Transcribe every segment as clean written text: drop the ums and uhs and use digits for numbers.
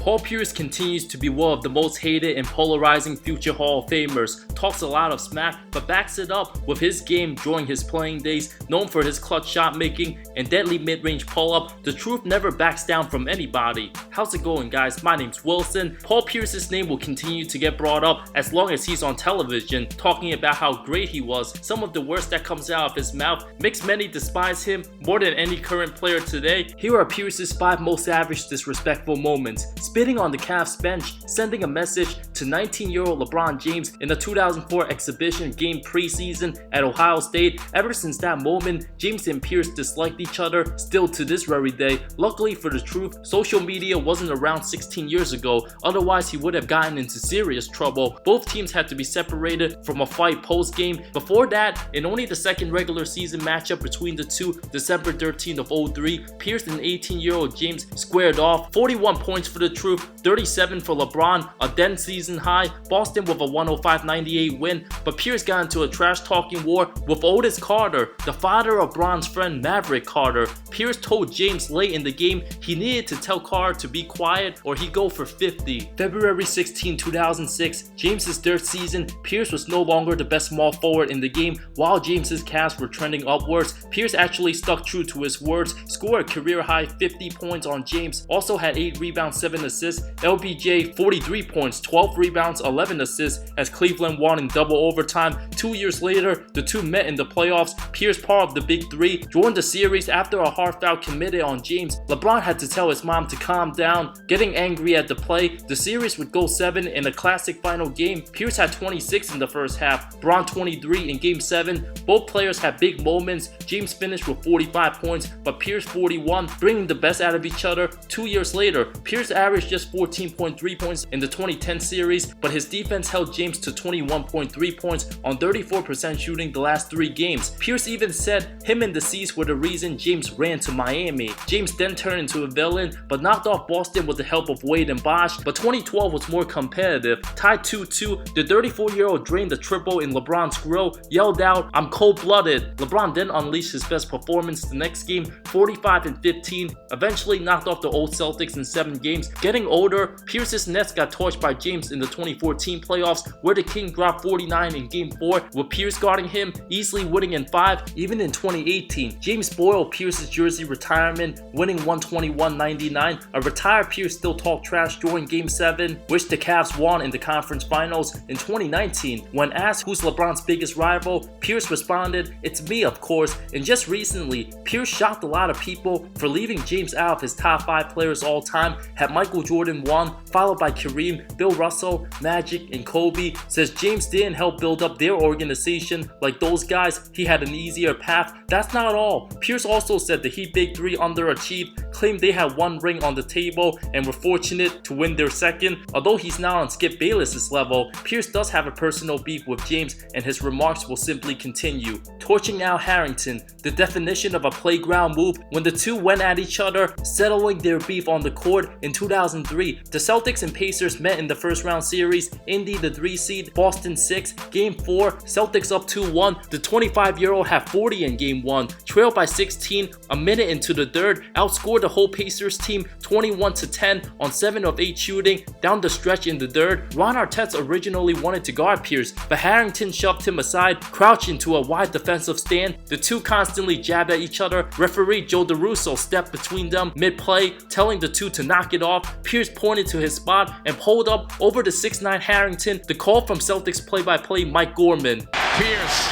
Paul Pierce continues to be one of the most hated and polarizing future Hall of Famers. Talks a lot of smack, but backs it up with his game during his playing days. Known for his clutch shot making and deadly mid-range pull-up, the truth never backs down from anybody. How's it going, guys? My name's Wilson. Paul Pierce's name will continue to get brought up as long as he's on television, talking about how great he was. Some of the worst that comes out of his mouth makes many despise him more than any current player today. Here are Pierce's 5 most average disrespectful moments. Spitting on the Cavs bench, sending a message to 19-year-old LeBron James in the 2004 exhibition game preseason at Ohio State. Ever since that moment, James and Pierce disliked each other, still to this very day. Luckily for the truth, social media wasn't around 16 years ago, otherwise he would have gotten into serious trouble. Both teams had to be separated from a fight post-game. Before that, in only the second regular season matchup between the two, December 13th of 03, Pierce and 18-year-old James squared off. 41 points for the truth, 37 for LeBron, a then season high. Boston with a 105-98 win, but Pierce got into a trash-talking war with Otis Carter, the father of Bron's friend Maverick Carter. Pierce told James late in the game he needed to tell Carter to be quiet or he'd go for 50. February 16, 2006, James's third season, Pierce was no longer the best small forward in the game. While James's Cavs were trending upwards, Pierce actually stuck true to his words, scored a career-high 50 points on James, also had 8 rebounds, 7 assists. LBJ 43 points, 12 rebounds, 11 assists as Cleveland won in double overtime. 2 years later, the two met in the playoffs. Pierce, part of the Big Three, joined the series after a hard foul committed on James. LeBron had to tell his mom to calm down, getting angry at the play. The series would go 7 in a classic final game. Pierce had 26 in the first half, Bron 23 in game 7. Both players had big moments. James finished with 45 points, but Pierce 41, bringing the best out of each other. 2 years later, Pierce averaged just 14.3 points in the 2010 series, but his defense held James to 21.3 points on 34% shooting the last 3 games. Pierce even said him and the C's were the reason James ran to Miami. James then turned into a villain, but knocked off Boston with the help of Wade and Bosh. But 2012 was more competitive. Tied 2-2, the 34-year-old drained the triple in LeBron's grill, yelled out, "I'm cold-blooded." LeBron then unleashed his best performance the next game, 45 and 15, eventually knocked off the old Celtics in 7 games. Getting older, Pierce's Nets got torched by James in the 2014 playoffs, where the King dropped 49 in game 4, with Pierce guarding him, easily winning in 5. Even in 2018, James spoiled Pierce's jersey retirement, winning 121-99. A retired Pierce still talked trash during game 7, which the Cavs won in the conference finals. In 2019, when asked who's LeBron's biggest rival, Pierce responded, "It's me, of course." And just recently, Pierce shocked a lot of people for leaving James out of his top 5 players all time. Had Michael Jordan 1, followed by Kareem, Bill Russell, Magic, and Kobe. Says James didn't help build up their organization like those guys, he had an easier path. That's not all. Pierce also said the Heat Big Three underachieved, claimed they had 1 ring on the table and were fortunate to win their second. Although he's not on Skip Bayless's level, Pierce does have a personal beef with James, and his remarks will simply continue. Torching Al Harrington, the definition of a playground move when the two went at each other, settling their beef on the court in 2003. The Celtics and Pacers met in the first round series. Indy the 3 seed, Boston 6. Game 4, Celtics up 2-1. The 25-year-old had 40 in game 1, trailed by 16. A minute into the third, outscored the whole Pacers team 21-10 on 7 of 8 shooting. Down the stretch in the third, Ron Artest originally wanted to guard Pierce, but Harrington shoved him aside, crouched into a wide defensive stand. The two constantly jabbed at each other. Referee Joe DeRusso stepped between them mid-play, telling the two to knock it off. Pierce pointed to his spot and pulled up over the 6'9" Harrington. The call from Celtics play-by-play Mike Gorman. Pierce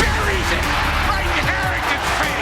buries it right in Harrington's face.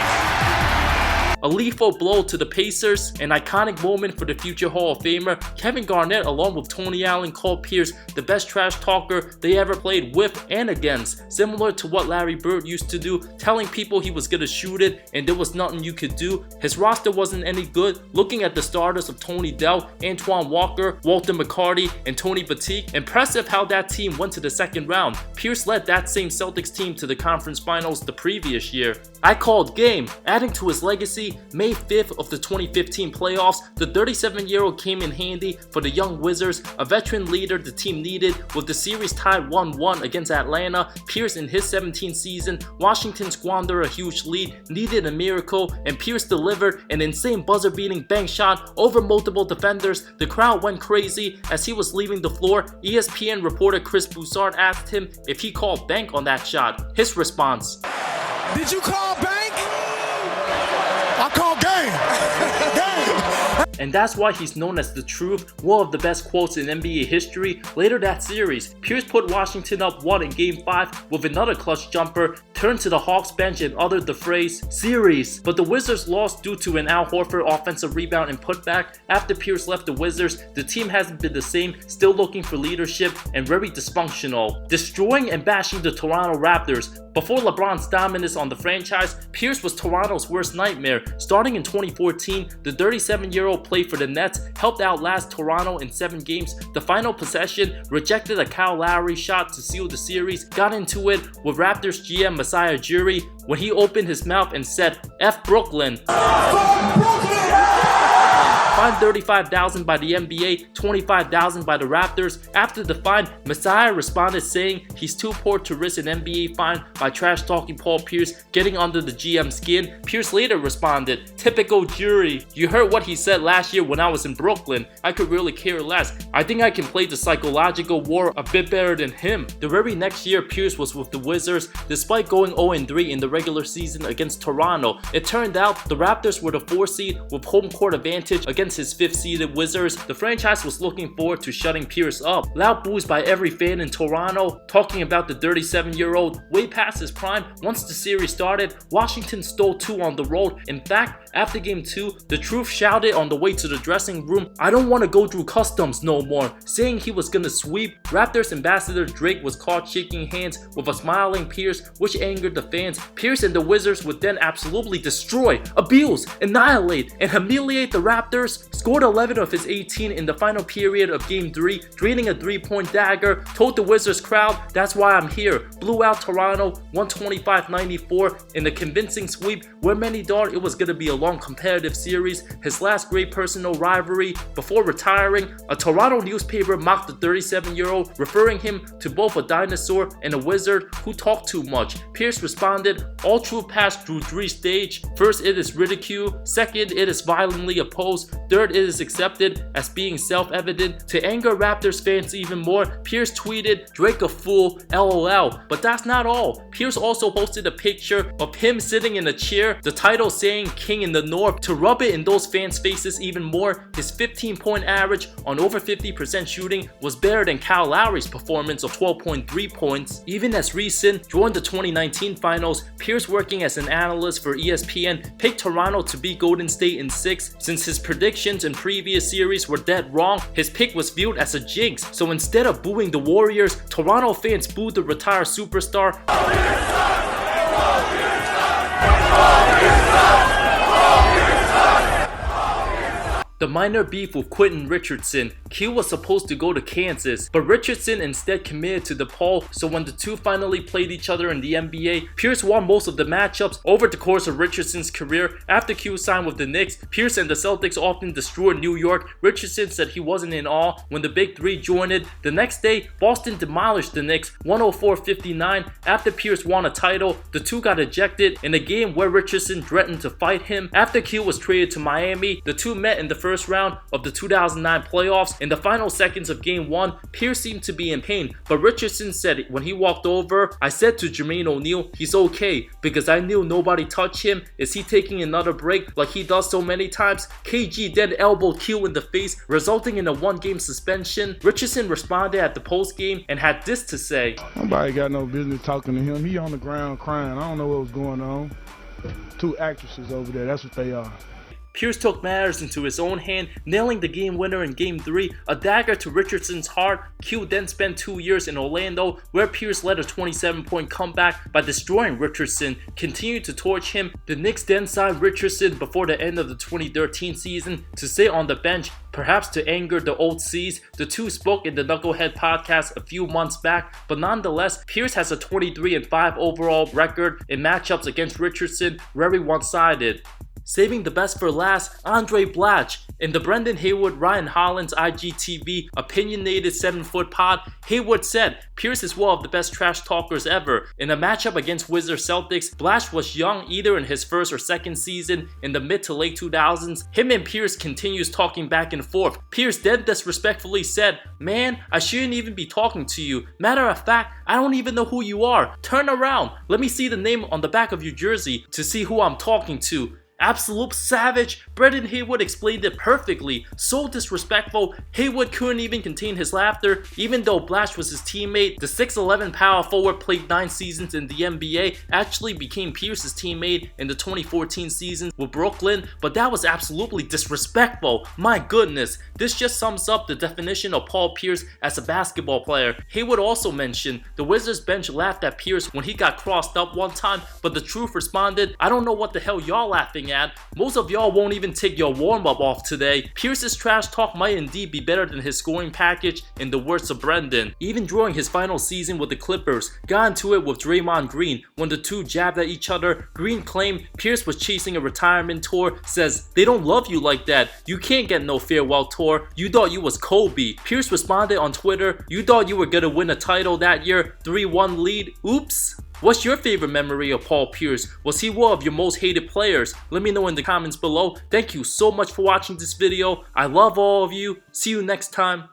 A lethal blow to the Pacers, an iconic moment for the future Hall of Famer. Kevin Garnett, along with Tony Allen, called Pierce the best trash talker they ever played with and against, similar to what Larry Bird used to do, telling people he was gonna shoot it and there was nothing you could do. His roster wasn't any good. Looking at the starters of Tony Dell, Antoine Walker, Walter McCarty, and Tony Batique, impressive how that team went to the second round. Pierce led that same Celtics team to the conference finals the previous year. I called game. Adding to his legacy, 2015, May 5th of the 2015 playoffs, the 37-year-old came in handy for the young Wizards, a veteran leader the team needed. With the series tied 1-1 against Atlanta, Pierce in his 17th season, Washington squandered a huge lead, needed a miracle, and Pierce delivered an insane buzzer-beating bank shot over multiple defenders. The crowd went crazy. As he was leaving the floor, ESPN reporter Chris Broussard asked him if he called bank on that shot. His response: "Did you call bank? I call game." Game. And that's why he's known as the Truth, one of the best quotes in NBA history. Later that series, Pierce put Washington up 1 in Game 5 with another clutch jumper, turned to the Hawks bench and uttered the phrase, "Series." But the Wizards lost due to an Al Horford offensive rebound and putback. After Pierce left the Wizards, the team hasn't been the same, still looking for leadership and very dysfunctional, destroying and bashing the Toronto Raptors. Before LeBron's dominance on the franchise, Pierce was Toronto's worst nightmare. Starting in 2014, the 37-year-old played for the Nets, helped outlast Toronto in 7 games. The final possession, rejected a Kyle Lowry shot to seal the series, got into it with Raptors GM Masai Ujiri when he opened his mouth and said, "F Brooklyn." Fined $35,000 by the NBA, $25,000 by the Raptors. After the fine, Masai responded saying he's too poor to risk an NBA fine by trash-talking Paul Pierce, getting under the GM's skin. Pierce later responded, "Typical jury. You heard what he said last year when I was in Brooklyn. I could really care less. I think I can play the psychological war a bit better than him." The very next year, Pierce was with the Wizards. Despite going 0-3 in the regular season against Toronto, it turned out the Raptors were the 4 seed with home court advantage against his 5th-seeded Wizards. The franchise was looking forward to shutting Pierce up. Loud boos by every fan in Toronto, talking about the 37-year-old way past his prime. Once the series started, Washington stole 2 on the road. In fact, after Game 2, the Truth shouted on the way to the dressing room, "I don't want to go through customs no more," saying he was gonna sweep. Raptors ambassador Drake was caught shaking hands with a smiling Pierce, which angered the fans. Pierce and the Wizards would then absolutely destroy, abuse, annihilate, and humiliate the Raptors. Scored 11 of his 18 in the final period of Game 3, draining a 3-point dagger, told the Wizards crowd, "That's why I'm here." Blew out Toronto 125-94 in a convincing sweep where many thought it was going to be a long competitive series. His last great personal rivalry before retiring, a Toronto newspaper mocked the 37-year-old, referring him to both a dinosaur and a wizard who talked too much. Pierce responded, "All truth passed through 3 stages. First, it is ridicule. Second, it is violently opposed. Third, it is accepted as being self-evident." To anger Raptors fans even more, Pierce tweeted, "Drake a fool, LOL." But that's not all. Pierce also posted a picture of him sitting in a chair, the title saying "King in the North." To rub it in those fans' faces even more, his 15-point average on over 50% shooting was better than Kyle Lowry's performance of 12.3 points. Even as recent, during the 2019 finals, Pierce, working as an analyst for ESPN, picked Toronto to beat Golden State in 6. Since his predictions in previous series were dead wrong, his pick was viewed as a jinx. So instead of booing the Warriors, Toronto fans booed the retired superstar. The minor beef with Quentin Richardson. Q was supposed to go to Kansas, but Richardson instead committed to DePaul, so when the two finally played each other in the NBA, Pierce won most of the matchups. Over the course of Richardson's career, after Q signed with the Knicks, Pierce and the Celtics often destroyed New York. Richardson said he wasn't in awe when the Big Three joined it. The next day, Boston demolished the Knicks 104-59. After Pierce won a title, the two got ejected in a game where Richardson threatened to fight him. After Q was traded to Miami, the two met in the first round of the 2009 playoffs. In the final seconds of Game 1, Pierce seemed to be in pain, but Richardson said when he walked over, "I said to Jermaine O'Neal, he's okay, because I knew nobody touched him. Is he taking another break like he does so many times?" KG then elbowed Q in the face, resulting in a 1-game suspension. Richardson responded at the post-game and had this to say: "Nobody got no business talking to him. He on the ground crying. I don't know what was going on. 2 actresses over there, that's what they are." Pierce took matters into his own hand, nailing the game winner in Game 3, a dagger to Richardson's heart. Q then spent 2 years in Orlando, where Pierce led a 27-point comeback by destroying Richardson, continued to torch him. The Knicks then signed Richardson before the end of the 2013 season to sit on the bench, perhaps to anger the old C's. The two spoke in the Knucklehead podcast a few months back, but nonetheless, Pierce has a 23-5 overall record in matchups against Richardson, very one-sided. Saving the best for last, Andre Blatch. In the Brendan Haywood, Ryan Hollins IGTV opinionated 7-foot pod, Haywood said, Pierce is one of the best trash talkers ever. In a matchup against Wizards Celtics, Blatch was young either in his first or second season in the mid to late 2000s. Him and Pierce continues talking back and forth. Pierce then disrespectfully said, man, I shouldn't even be talking to you. Matter of fact, I don't even know who you are. Turn around. Let me see the name on the back of your jersey to see who I'm talking to. Absolute savage. Brendan Haywood explained it perfectly. So disrespectful, Haywood couldn't even contain his laughter. Even though Blatch was his teammate, the 6'11" power forward played 9 seasons in the NBA, actually became Pierce's teammate in the 2014 season with Brooklyn, but that was absolutely disrespectful. My goodness, this just sums up the definition of Paul Pierce as a basketball player. Haywood also mentioned the Wizards bench laughed at Pierce when he got crossed up one time, but the truth responded, I don't know what the hell y'all laughing at. Most of y'all won't even take your warm-up off today. Pierce's trash talk might indeed be better than his scoring package, in the words of Brendan. Even during his final season with the Clippers, got into it with Draymond Green. When the two jabbed at each other, Green claimed Pierce was chasing a retirement tour, says, they don't love you like that. You can't get no farewell tour. You thought you was Kobe. Pierce responded on Twitter, you thought you were gonna win a title that year, 3-1 lead, oops. What's your favorite memory of Paul Pierce? Was he one of your most hated players? Let me know in the comments below. Thank you so much for watching this video. I love all of you. See you next time.